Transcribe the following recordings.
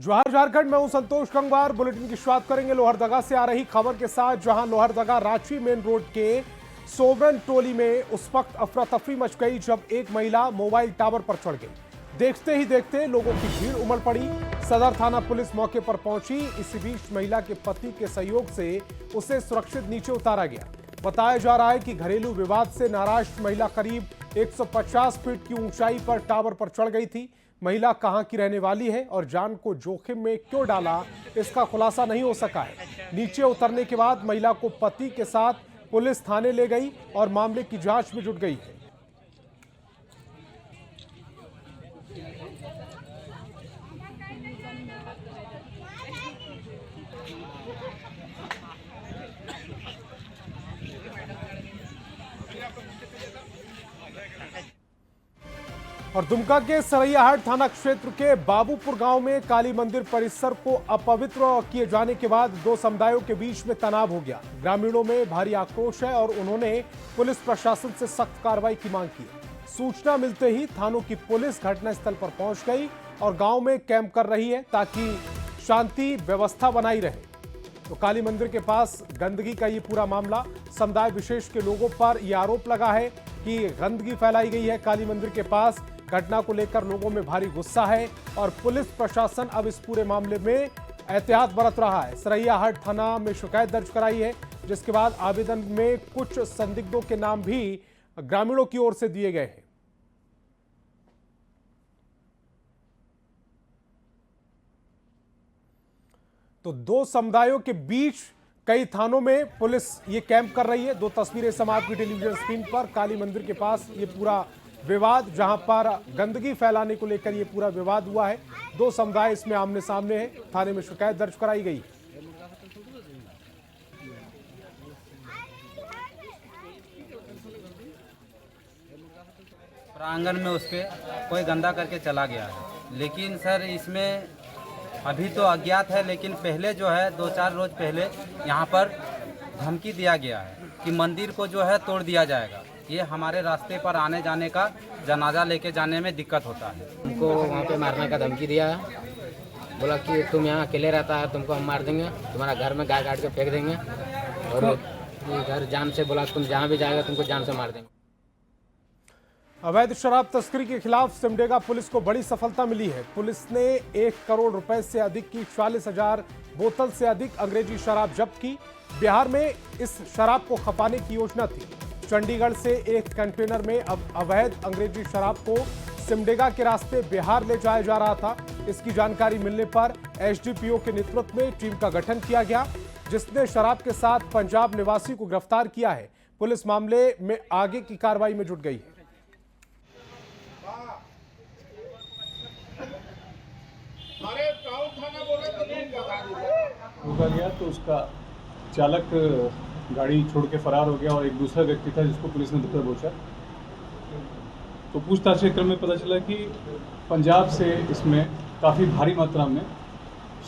जोहार झारखंड में हूं संतोष गंगवार। बुलेटिन की शुरुआत करेंगे लोहरदगा से आ रही खबर के साथ, जहां लोहरदगा रांची मेन रोड के सोबरन टोली में उस वक्त अफरा तफरी मच गई जब एक महिला मोबाइल टावर पर चढ़ गई। देखते ही देखते लोगों की भीड़ उमड़ पड़ी। सदर थाना पुलिस मौके पर पहुंची। इसी बीच महिला के पति के सहयोग से उसे सुरक्षित नीचे उतारा गया। बताया जा रहा है कि घरेलू विवाद से नाराज महिला करीब 150 फीट की ऊंचाई पर टावर पर चढ़ गई थी। महिला कहां की रहने वाली है और जान को जोखिम में क्यों डाला, इसका खुलासा नहीं हो सका है। नीचे उतरने के बाद महिला को पति के साथ पुलिस थाने ले गई और मामले की जांच में जुट गई है। और दुमका के सरैयाहाट थाना क्षेत्र के बाबूपुर गांव में काली मंदिर परिसर को अपवित्र किए जाने के बाद दो समुदायों के बीच में तनाव हो गया। ग्रामीणों में भारी आक्रोश है और उन्होंने पुलिस प्रशासन से सख्त कार्रवाई की मांग की। सूचना मिलते ही थानों की पुलिस घटनास्थल पर पहुंच गई और गांव में कैंप कर रही है ताकि शांति व्यवस्था बनाई रहे। तो काली मंदिर के पास गंदगी का ये पूरा मामला, समुदाय विशेष के लोगों पर यह आरोप लगा है कि गंदगी फैलाई गई है काली मंदिर के पास। घटना को लेकर लोगों में भारी गुस्सा है और पुलिस प्रशासन अब इस पूरे मामले में एहतियात बरत रहा है। सरैयाहाट थाना में शिकायत दर्ज कराई है, जिसके बाद आवेदन में कुछ संदिग्धों के नाम भी ग्रामीणों की ओर से दिए गए हैं। तो दो समुदायों के बीच कई थानों में पुलिस ये कैंप कर रही है। दो तस्वीरें समाप्त की टेलीविजन स्क्रीन पर। काली मंदिर के पास ये पूरा विवाद, जहां पर गंदगी फैलाने को लेकर ये पूरा विवाद हुआ है। दो समुदाय इसमें आमने सामने हैं। थाने में शिकायत दर्ज कराई गई। प्रांगण में उसके कोई गंदा करके चला गया है, लेकिन सर इसमें अभी तो अज्ञात है, लेकिन पहले जो है 2-4 रोज पहले यहाँ पर धमकी दिया गया है कि मंदिर को जो है तोड़ दिया जाएगा। ये हमारे रास्ते पर आने जाने का, जनाजा लेके जाने में दिक्कत होता है। हमको वहाँ पे मारने का धमकी दिया है। बोला कि तुम यहाँ अकेले रहता है, तुमको हम मार देंगे, तुम्हारा घर में गाय काट के फेंक देंगे और ये घर जान से, बोला तुम जहाँ भी जाएगा तुमको जान से मार देंगे। अवैध शराब तस्करी के खिलाफ सिमडेगा पुलिस को बड़ी सफलता मिली है। पुलिस ने 1 करोड़ रुपए से अधिक की 44,000 बोतल से अधिक अंग्रेजी शराब जब्त की। बिहार में इस शराब को खपाने की योजना थी। चंडीगढ़ से एक कंटेनर में अवैध अंग्रेजी शराब को सिमडेगा के रास्ते बिहार ले जाया जा रहा था। इसकी जानकारी मिलने पर एसडीपीओ के नेतृत्व में टीम का गठन किया गया, जिसने शराब के साथ पंजाब निवासी को गिरफ्तार किया है। पुलिस मामले में आगे की कार्रवाई में जुट गई है। रोका गया तो उसका चालक गाड़ी छोड़ के फरार हो गया और एक दूसरा व्यक्ति था जिसको पुलिस ने दफ्तर पहुंचा। तो पूछताछ के क्रम में पता चला कि पंजाब से इसमें काफ़ी भारी मात्रा में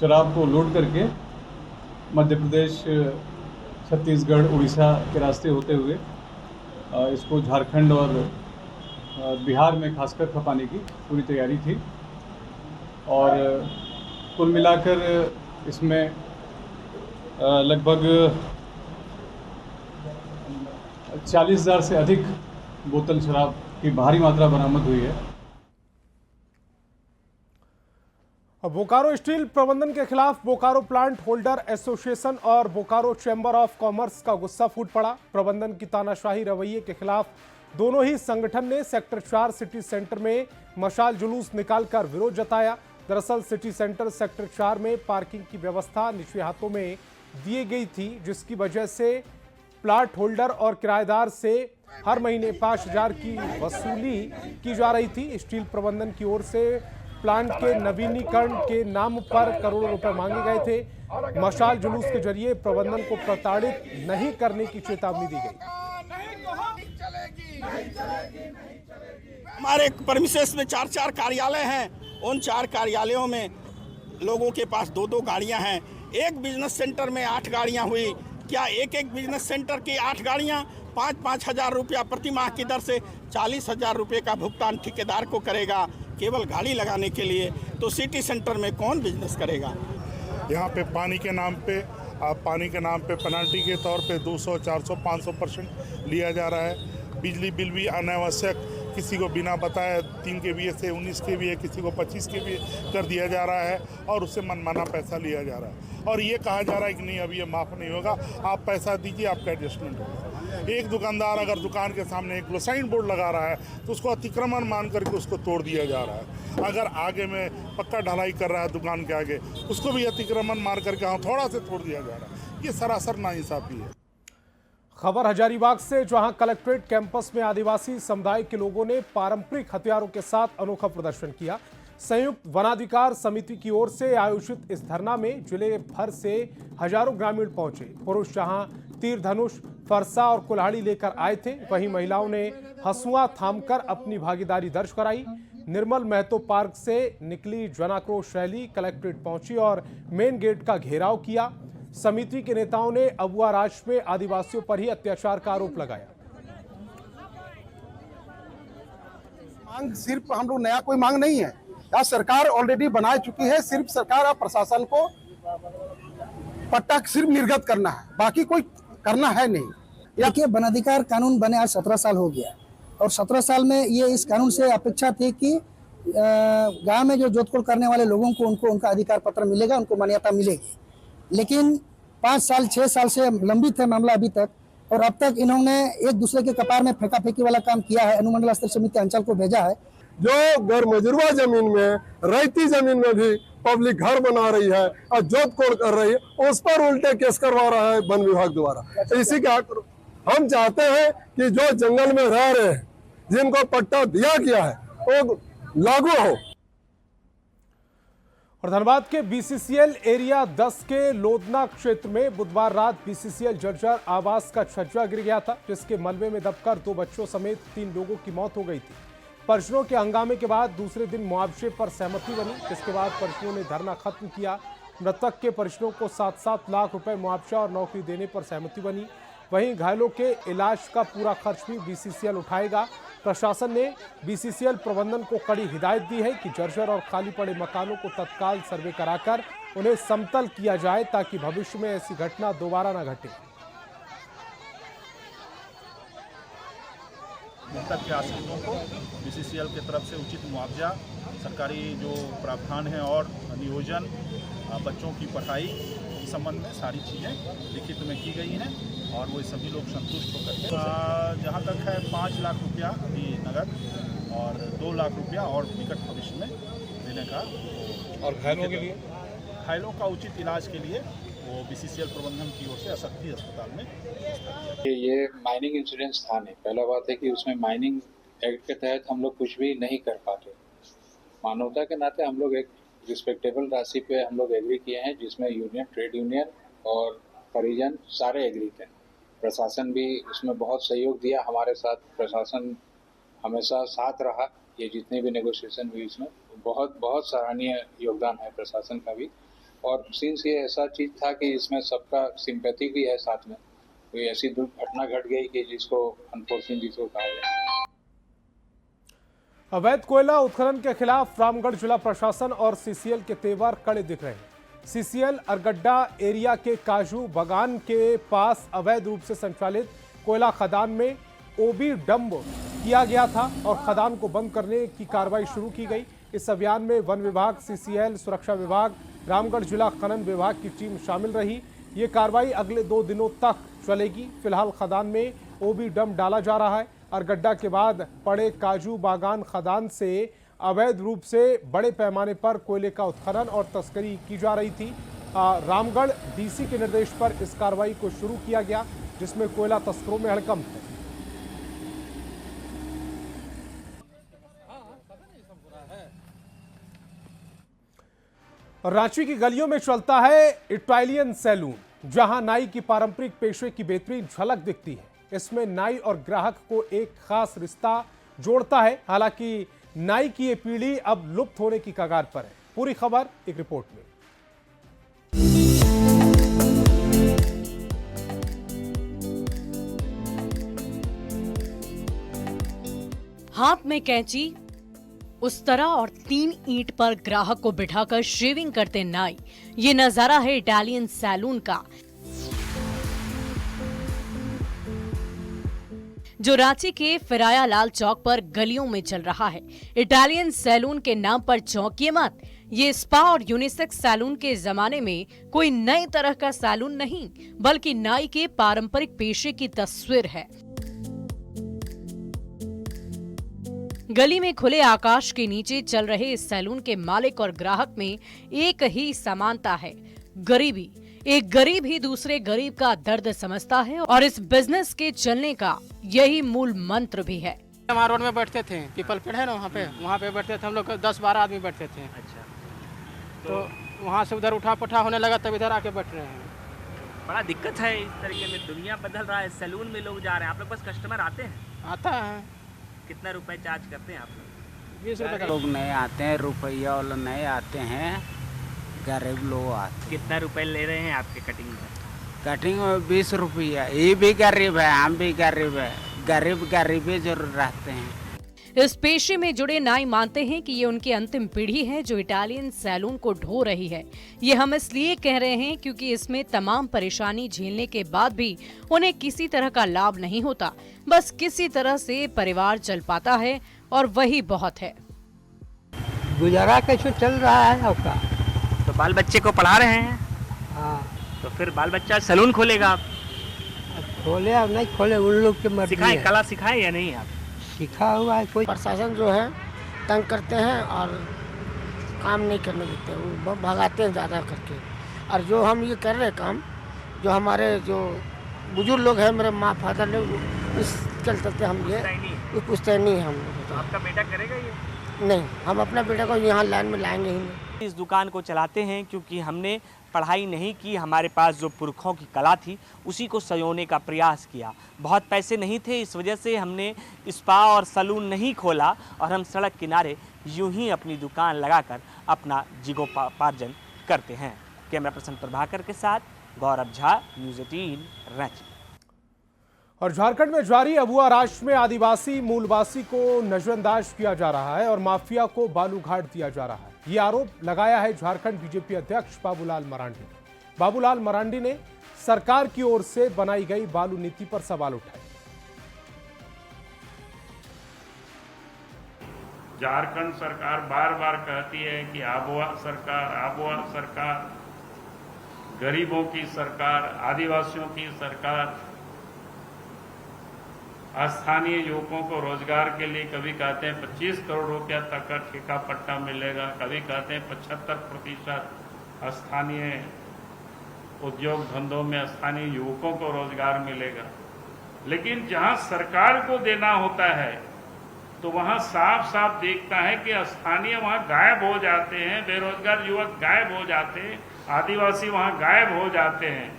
शराब को लोड करके मध्य प्रदेश, छत्तीसगढ़, उड़ीसा के रास्ते होते हुए इसको झारखंड और बिहार में खासकर खपाने की पूरी तैयारी थी। और कुल मिलाकर इसमें लगभग 40,000 से अधिक बोतल शराब की भारी मात्रा बरामद हुई है। बोकारो स्टील प्रबंधन के खिलाफ बोकारो प्लांट होल्डर एसोसिएशन और बोकारो चैम्बर ऑफ कॉमर्स का गुस्सा फूट पड़ा। प्रबंधन की तानाशाही रवैये के खिलाफ दोनों ही संगठन ने सेक्टर 4 सिटी सेंटर में मशाल जुलूस निकालकर विरोध जताया। दरअसल सिटी सेंटर सेक्टर 4 में पार्किंग की व्यवस्था निचले हाथों में दी गई थी, जिसकी वजह से प्लाट होल्डर और किराएदार से हर महीने 5,000 की वसूली की जा रही थी। स्टील प्रबंधन की ओर से प्लांट के नवीनीकरण के नाम पर करोड़ों रुपए मांगे गए थे। मशाल जुलूस के जरिए प्रबंधन को प्रताड़ित नहीं करने की चेतावनी दी गई। हमारे परमिसेस में 4-4 कार्यालय हैं। उन 4 कार्यालयों में लोगों के पास 2-2 गाड़ियां हैं। एक बिजनेस सेंटर में 8 गाड़ियां हुई। क्या एक बिजनेस सेंटर की 8 गाड़ियां 5-5 हज़ार रुपया प्रति माह की दर से 40,000 रुपये का भुगतान ठेकेदार को करेगा? केवल गाड़ी लगाने के लिए, तो सिटी सेंटर में कौन बिजनेस करेगा। यहाँ पे पानी के नाम पे पेनल्टी के तौर पे 200, 400, 500% लिया जा रहा है। बिजली बिल भी अनावश्यक किसी को बिना बताए 3 kVA से 19 kVA, किसी को 25 kVA कर दिया जा रहा है और उससे मनमाना पैसा लिया जा रहा है। और ये कहा जा रहा है कि नहीं, अभी ये माफ़ नहीं होगा, आप पैसा दीजिए, आपका एडजस्टमेंट होगा। एक दुकानदार अगर दुकान के सामने एक साइन बोर्ड लगा रहा है तो उसको अतिक्रमण मान करके उसको तोड़ दिया जा रहा है। अगर आगे में पक्का ढलाई कर रहा है दुकान के आगे, उसको भी अतिक्रमण मार करके हथौड़ा से तोड़ दिया जा रहा है। ये सरासर नाइंसाफी है। खबर हजारीबाग से, जहां कलेक्ट्रेट कैंपस में आदिवासी समुदाय के लोगों ने पारंपरिक हथियारों के साथ अनोखा प्रदर्शन किया। संयुक्त वनाधिकार समिति की ओर से आयोजित इस धरना में जिले भर से हजारों ग्रामीण पहुंचे। पुरुष जहां तीर धनुष, फरसा और कुल्हाड़ी लेकर आए थे, वहीं महिलाओं ने हंसुआ थामकर अपनी भागीदारी दर्ज कराई। निर्मल महतो पार्क से निकली जन आक्रोश रैली कलेक्ट्रेट पहुंची और मेन गेट का घेराव किया। समिति के नेताओं ने अबुआ राज में आदिवासियों पर ही अत्याचार का आरोप लगाया। मांग सिर्फ हम लोग नया कोई मांग नहीं है, यहाँ सरकार ऑलरेडी बना चुकी है। सिर्फ सरकार और प्रशासन को पट्टा सिर्फ निर्गत करना है, बाकी कोई करना है नहीं। देखिए, वनाधिकार कानून बने आज 17 साल हो गया और 17 साल में ये इस कानून से अपेक्षा थी कि गांव में जो जोतकोड़ करने वाले लोगों को उनको उनका अधिकार पत्र मिलेगा, उनको मान्यता मिलेगी। लेकिन 5 साल 6 साल से लंबित है मामला अभी तक, और अब तक इन्होंने एक दूसरे के कपार में फेंका फेंकी वाला काम किया है। अनुमंडल स्तर समिति अंचल को भेजा है। जो गैर मजरूआ जमीन में, रैती जमीन में भी पब्लिक घर बना रही है और जोत कोड़ कर रही है, उस पर उल्टे केस करवा रहा है वन विभाग द्वारा। इसी के हम चाहते हैं कि जो जंगल में रह रहे हैं, जिनको पट्टा दिया गया है, वो लागू हो। और धनबाद के बीसीसीएल एरिया 10 के लोधना क्षेत्र में बुधवार रात बीसीसीएल जर्जर आवास का छज्जा गिर गया था, जिसके मलबे में दबकर 2 बच्चों समेत 3 लोगों की मौत हो गई थी। परिजनों के हंगामे के बाद दूसरे दिन मुआवजे पर सहमति बनी, जिसके बाद परिजनों ने धरना खत्म किया। मृतक के परिजनों को 7-7 लाख रुपए मुआवजा और नौकरी देने पर सहमति बनी। वहीं घायलों के इलाज का पूरा खर्च भी बीसीसीएल उठाएगा। प्रशासन ने बीसीसीएल प्रबंधन को कड़ी हिदायत दी है कि जर्जर और खाली पड़े मकानों को तत्काल सर्वे कराकर उन्हें समतल किया जाए, ताकि भविष्य में ऐसी घटना दोबारा न घटे। मृतक के आश्रितों को बीसीसीएल की तरफ से उचित मुआवजा, सरकारी जो प्रावधान है और नियोजन, बच्चों की पढ़ाई इस संबंध में सारी चीज़ें लिखित में की गई हैं और वो सभी लोग संतुष्ट होकर के जहाँ तक है 5 लाख रुपया अभी नगद और 2 लाख रुपया और निकट भविष्य में देने का। और घायलों के लिए, घायलों का उचित इलाज के लिए वो बीसीसीएल प्रबंधन की ओर से असक्ति अस्पताल में। ये माइनिंग इंश्योरेंस था नहीं। पहला बात है कि उसमें माइनिंग एक्ट के तहत हम लोग कुछ भी नहीं कर पाते। मानवता के नाते हम लोग एक रिस्पेक्टेबल राशि पे हम लोग एग्री किए हैं, जिसमें यूनियन, ट्रेड यूनियन और परिजन सारे एग्री थे। प्रशासन भी उसमें बहुत सहयोग दिया हमारे साथ। प्रशासन हमेशा साथ रहा। ये जितने भी नेगोशिएशन हुई इसमें बहुत सराहनीय योगदान है प्रशासन का भी। और सिंस ये ऐसा चीज़ था कि इसमें सबका सिंपैथी भी है साथ में, कोई ऐसी दुर्घटना घट गई कि जिसको अनफॉर्चुनेट जिसको कहा जाए। अवैध कोयला उत्खनन के खिलाफ रामगढ़ जिला प्रशासन और सीसीएल के तेवर कड़े दिख रहे हैं। सीसीएल अरगड्डा एरिया के काजू बागान के पास अवैध रूप से संचालित कोयला खदान में ओबी डंप किया गया था और खदान को बंद करने की कार्रवाई शुरू की गई। इस अभियान में वन विभाग, सीसीएल, सुरक्षा विभाग, रामगढ़ जिला खनन विभाग की टीम शामिल रही। ये कार्रवाई अगले 2 दिनों तक चलेगी। फिलहाल खदान में ओबी डंप डाला जा रहा है। अरगड्डा के बाद पड़े काजू बागान खदान से अवैध रूप से बड़े पैमाने पर कोयले का उत्खनन और तस्करी की जा रही थी। रामगढ़ डीसी के निर्देश पर इस कार्रवाई को शुरू किया गया, जिसमें कोयला तस्करों में हड़कंप है। रांची की गलियों में चलता है इटालियन सैलून, जहां नाई की पारंपरिक पेशे की बेहतरीन झलक दिखती है। इसमें नाई और ग्राहक को एक खास रिश्ता जोड़ता है। हालांकि नाई की ये पीढ़ी अब लुप्त होने की कगार पर है। पूरी खबर एक रिपोर्ट में। हाथ में कैंची, उस तरह और 3 ईंट पर ग्राहक को बिठाकर शेविंग करते नाई। ये नजारा है इटालियन सैलून का, जो रांची के फिराया लाल चौक पर गलियों में चल रहा है। इटालियन सैलून के नाम पर चौंकिए मत, ये स्पा और यूनिसेक्स सैलून के जमाने में कोई नए तरह का सैलून नहीं, बल्कि नाई के पारंपरिक पेशे की तस्वीर है। गली में खुले आकाश के नीचे चल रहे इस सैलून के मालिक और ग्राहक में एक ही समानता है, गरीबी। एक गरीब ही दूसरे गरीब का दर्द समझता है और इस बिजनेस के चलने का यही मूल मंत्र भी है। हमारे रोड में बैठते थे, पीपल पेड़ है ना, वहाँ पे बैठते थे हम लोग, 10-12 आदमी बैठते थे। अच्छा, तो वहाँ से उधर उठा पठा होने लगा, तब इधर आके बैठ रहे हैं। बड़ा दिक्कत है इस तरीके में, दुनिया बदल रहा है, सैलून में लोग जा रहे हैं। आप लोग पास कस्टमर आते हैं? आता है। कितना रुपए चार्ज करते हैं आप लोग? 20 रुपए का। लोग नए आते हैं, रुपया वाले नए आते हैं, गरीब लोग आते हैं। कितना रुपए ले रहे हैं आपके कटिंग में? कटिंग में 20 रुपया। ये भी गरीब है, हम भी गरीब है, गरीब ही जरूर रहते हैं। इस पेशे में जुड़े नाई मानते हैं कि ये उनकी अंतिम पीढ़ी है जो इटालियन सैलून को ढो रही है। ये हम इसलिए कह रहे हैं क्योंकि इसमें तमाम परेशानी झेलने के बाद भी उन्हें किसी तरह का लाभ नहीं होता, बस किसी तरह से परिवार चल पाता है और वही बहुत है। गुजारा कैसे चल रहा है आपका? तो बाल बच्चे को पढ़ा रहे हैं? हाँ। तो फिर बाल बच्चा सैलून खोलेगा आप? खोले और नहीं खोले उन लोग के मर्जी सिखाए, है। कला सिखाए या नहीं आप? सिखा हुआ है कोई। प्रशासन जो है तंग करते हैं और काम नहीं करने देते, वो भगाते हैं ज़्यादा करके। और जो हम ये कर रहे काम, जो हमारे जो बुजुर्ग लोग हैं, मेरे माँ फादर ने, इस चलते हम ये पूछते नहीं हम लोग। तो आपका बेटा करेगा ये? नहीं, हम अपना बेटा को यहाँ लाइन में लाएंगे ही नहीं। इस दुकान को चलाते हैं क्योंकि हमने पढ़ाई नहीं की, हमारे पास जो पुरखों की कला थी उसी को संजोने का प्रयास किया। बहुत पैसे नहीं थे, इस वजह से हमने स्पा और सैलून नहीं खोला और हम सड़क किनारे यूं ही अपनी दुकान लगाकर अपना जीवोपार्जन करते हैं। कैमरा पर्सन प्रभाकर के साथ गौरव झा, न्यूज़ 18 रांची। और झारखंड में जारी अबुआ राज में आदिवासी मूलवासी को नजरअंदाज किया जा रहा है और माफिया को बालू घाट दिया जा रहा है। ये आरोप लगाया है झारखंड बीजेपी अध्यक्ष बाबूलाल मरांडी ने। बाबूलाल मरांडी ने सरकार की ओर से बनाई गई बालू नीति पर सवाल उठाए। झारखंड सरकार बार बार कहती है कि आबुआ सरकार, गरीबों की सरकार, आदिवासियों की सरकार, स्थानीय युवकों को रोजगार के लिए कभी कहते हैं 25 करोड़ रुपया तक का ठेका पट्टा मिलेगा, कभी कहते हैं 75% स्थानीय उद्योग धंधों में स्थानीय युवकों को रोजगार मिलेगा। लेकिन जहां सरकार को देना होता है तो वहां साफ साफ दिखता है कि स्थानीय वहां गायब हो जाते हैं, बेरोजगार युवक गायब हो जाते हैं, आदिवासी वहां गायब हो जाते हैं।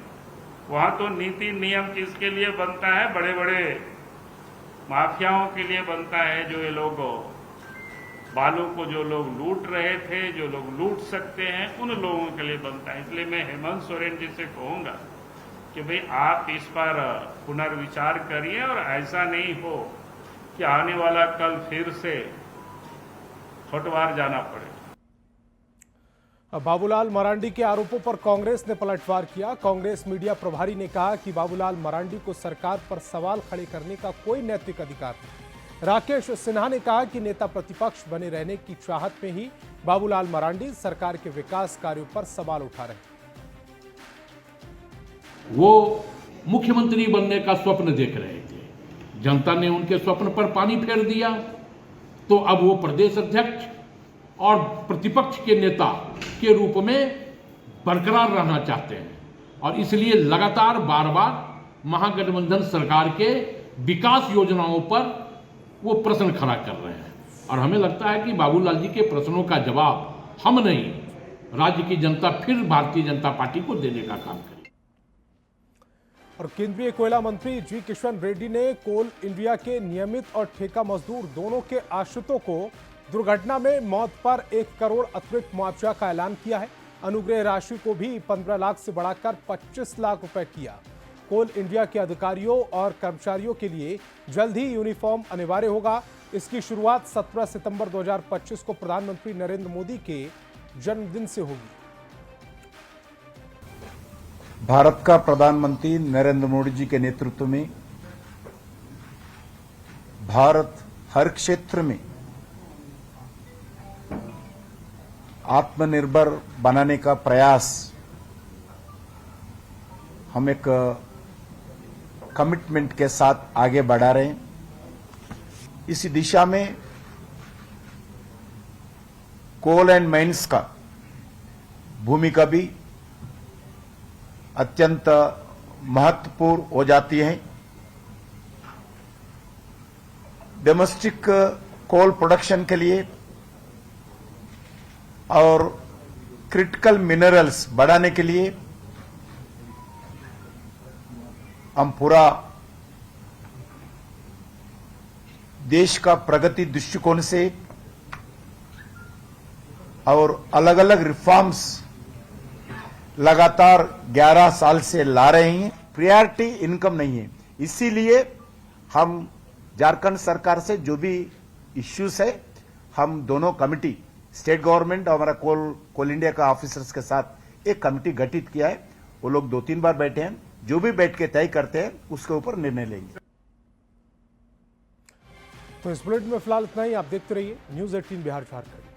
वहां तो नीति नियम किसके लिए बनता है? बड़े बड़े माफियाओं के लिए बनता है। जो ये लोग बालू को जो लोग लूट रहे थे, जो लोग लूट सकते हैं, उन लोगों के लिए बनता है। इसलिए मैं हेमंत सोरेन जी से कहूंगा कि भाई आप इस पर पुनर्विचार करिए और ऐसा नहीं हो कि आने वाला कल फिर से फटवार जाना पड़े। बाबूलाल मरांडी के आरोपों पर कांग्रेस ने पलटवार किया। कांग्रेस मीडिया प्रभारी ने कहा कि बाबूलाल मरांडी को सरकार पर सवाल खड़े करने का कोई नैतिक अधिकार नहीं। राकेश सिन्हा ने कहा कि नेता प्रतिपक्ष बने रहने की चाहत में ही बाबूलाल मरांडी सरकार के विकास कार्यों पर सवाल उठा रहे हैं। वो मुख्यमंत्री बनने का स्वप्न देख रहे थे, जनता ने उनके स्वप्न पर पानी फेर दिया, तो अब वो प्रदेश अध्यक्ष और प्रतिपक्ष के नेता के रूप में बरकरार रहना चाहते हैं और इसलिए लगातार बार बार महागठबंधन सरकार के विकास योजनाओं पर वो प्रश्न खड़ा कर रहे हैं। और हमें लगता है कि बाबूलाल जी के प्रश्नों का जवाब हम नहीं, राज्य की जनता फिर भारतीय जनता पार्टी को देने का काम करेगी। और केंद्रीय कोयला मंत्री जी किशन रेड्डी ने कोल इंडिया के नियमित और ठेका मजदूर दोनों के आश्रितों को दुर्घटना में मौत पर 1 करोड़ अतिरिक्त मुआवजा का ऐलान किया है। अनुग्रह राशि को भी 15 लाख से बढ़ाकर 25 लाख रुपए किया। कोल इंडिया के अधिकारियों और कर्मचारियों के लिए जल्द ही यूनिफॉर्म अनिवार्य होगा। इसकी शुरुआत 17 सितंबर 2025 को प्रधानमंत्री नरेंद्र मोदी के जन्मदिन से होगी। भारत का प्रधानमंत्री नरेंद्र मोदी जी के नेतृत्व में भारत हर क्षेत्र में आत्मनिर्भर बनाने का प्रयास हम एक कमिटमेंट के साथ आगे बढ़ा रहे हैं। इसी दिशा में कोल एंड माइंस का भूमिका भी अत्यंत महत्वपूर्ण हो जाती है। डोमेस्टिक कोल प्रोडक्शन के लिए और क्रिटिकल मिनरल्स बढ़ाने के लिए हम पूरा देश का प्रगति दृष्टिकोण से और अलग अलग रिफॉर्म्स लगातार 11 साल से ला रहे हैं। प्रायोरिटी इनकम नहीं है, इसीलिए हम झारखंड सरकार से जो भी इश्यूज है हम दोनों कमिटी स्टेट गवर्नमेंट और हमारा कोल इंडिया का ऑफिसर्स के साथ एक कमिटी गठित किया है। वो लोग 2-3 बार बैठे हैं, जो भी बैठ के तय करते हैं उसके ऊपर निर्णय लेंगे। तो इस बुलेटिन में फिलहाल इतना ही। आप देखते रहिए न्यूज़ 18 बिहार झारखंड।